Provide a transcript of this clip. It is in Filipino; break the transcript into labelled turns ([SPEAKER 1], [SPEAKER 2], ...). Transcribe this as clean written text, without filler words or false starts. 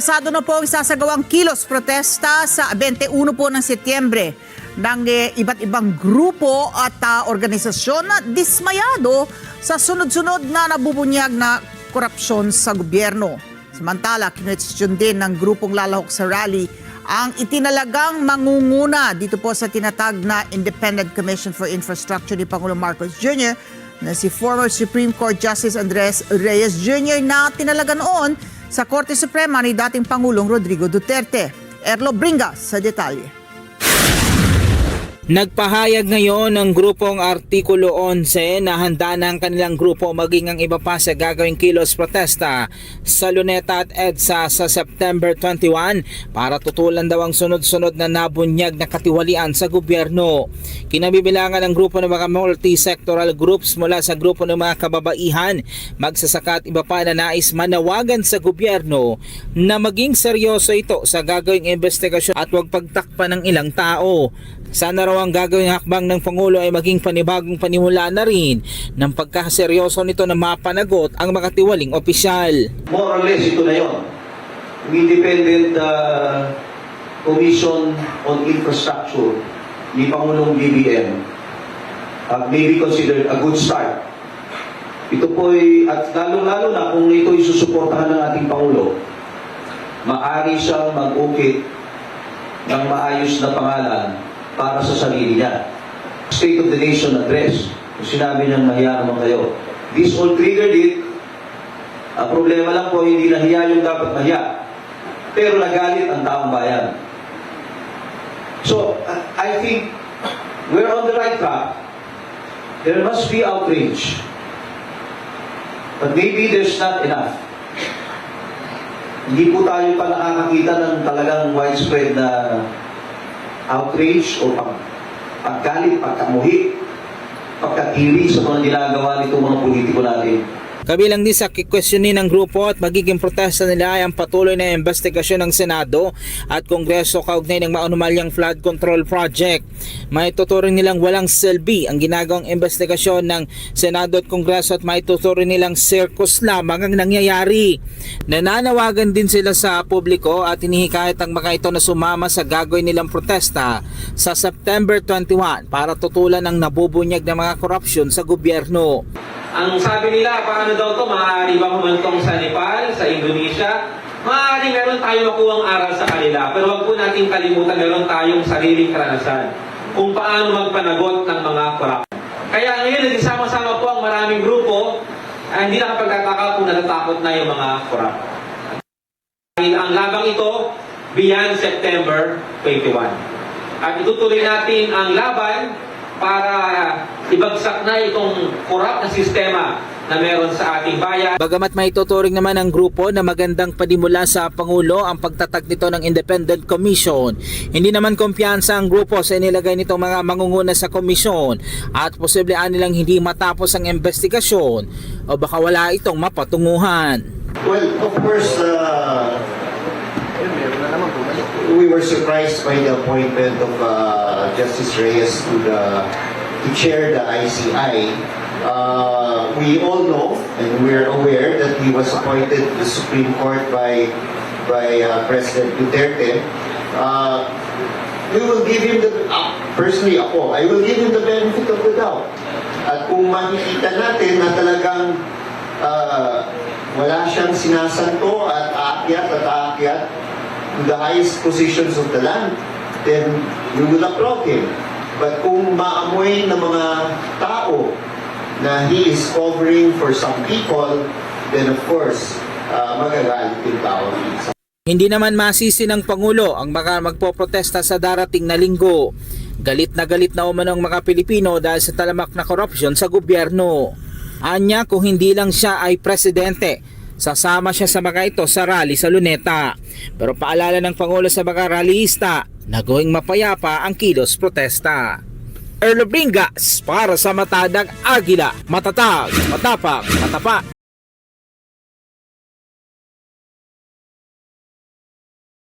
[SPEAKER 1] Pasado na po ang isasagawang kilos protesta sa 21 po ng Setyembre ng iba't ibang grupo at organisasyon na dismayado sa sunod-sunod na nabubunyag na korupsyon sa gobyerno. Samantala, kinwestiyon din ng grupong lalahok sa rally ang itinalagang mangunguna dito po sa tinatag na Independent Commission for Infrastructure ni Pangulong Marcos Jr. na si former Supreme Court Justice Andres Reyes Jr. na tinalaga noon sa Korte Suprema ni dating Pangulong Rodrigo Duterte. Erlo Bringas sa detalye.
[SPEAKER 2] Nagpahayag ngayon ng grupong Artikulo 11 na handa na ang kanilang grupo maging ang iba pa sa gagawing kilos protesta sa Luneta at EDSA sa September 21 para tutulan daw ang sunod-sunod na nabunyag na katiwalian sa gobyerno. Kinabibilangan ng grupo ng mga multi-sectoral groups mula sa grupo ng mga kababaihan, magsasaka at iba pa na nais manawagan sa gobyerno na maging seryoso ito sa gagawing investigasyon at huwag pagtakpan ng ilang tao. Sana raw ang gagawing hakbang ng Pangulo ay maging panibagong panimula na rin ng pagkaseryoso nito na mapanagot ang mga tiwaling opisyal.
[SPEAKER 3] More or less ito na yun. Independent Commission on Infrastructure ni Pangulong BBM may be considered a good start. Ito po ay, at lalo-lalo na kung ito ay susuportahan ng ating Pangulo, maaari siyang mag-ukit ng maayos na pangalan para sa sarili niya. State of the Nation address. Kung sinabi niyang mahiya naman kayo. This all triggered it. Ang problema lang po, hindi nahiya yung dapat mahiya. Pero nagalit ang taong bayan. So, I think we're on the right track. There must be outrage. But maybe there's not enough. Hindi po tayo pa nakakakita ng talagang widespread na outrage o paggalit, pagkamuhi, pagkatiri sa mga ginagawa nitong mga politiko natin.
[SPEAKER 2] Kabilang din sa kikwestiyonin ng grupo at magiging protesta nila ay ang patuloy na investigasyon ng Senado at Kongreso kaugnay ng maanumalyang flood control project. May tuturing nilang walang silbi ang ginagawang investigasyon ng Senado at Kongreso at may tuturing nilang circus lamang ang nangyayari. Nananawagan din sila sa publiko at hinihikayat ang mga ito na sumama sa gagawin nilang protesta sa September 21 para tutulan ang nabubunyag ng mga korupsyon sa gobyerno.
[SPEAKER 4] Ang sabi nila, paano daw to, maaari ba humantong sa Nepal, sa Indonesia? Maaari meron tayong makuhang aral sa kanila. Pero wag po natin kalimutan, meron tayong sariling karanasan kung paano magpanagot ng mga korap. Kaya ngayon, nagsama-sama po ang maraming grupo, hindi nakapagtataka kung natatakot na yung mga korap. Ang labang ito, beyond September 21. At itutuloy natin ang laban para ibagsak na itong korap na sistema na meron sa ating bayan.
[SPEAKER 2] Bagamat may tuturing naman ang grupo na magandang panimula sa Pangulo ang pagtatag nito ng Independent Commission, hindi naman kumpiyansa ang grupo sa inilagay nitong mga mangunguna sa komisyon at posible nilang hindi matapos ang investigasyon o baka wala itong mapatunguhan.
[SPEAKER 5] Well, of course, we were surprised by the appointment of Justice Reyes to chair the ICI. We all know and we are aware that he was appointed to the Supreme Court by President Duterte. We will give him personally ako, I will give him the benefit of the doubt. At kung makikita natin na talagang wala siyang sinasanto at aakyat to the highest positions of the land, then we will applaud him. But kung maamoy ng mga tao na he is covering for some people, then of course, magagalit yung tao.
[SPEAKER 2] Hindi naman masisi ng Pangulo ang mga magpoprotesta sa darating na linggo. Galit na umano ang mga Pilipino dahil sa talamak na korupsyon sa gobyerno. Anya kung hindi lang siya ay presidente, sasama siya sa mga ito sa rally sa Luneta. Pero paalala ng Pangulo sa mga rallyista na gawing mapayapa ang kilos protesta. Erlo Bringas para sa Matadang Agila, matatag, matapang, matapa.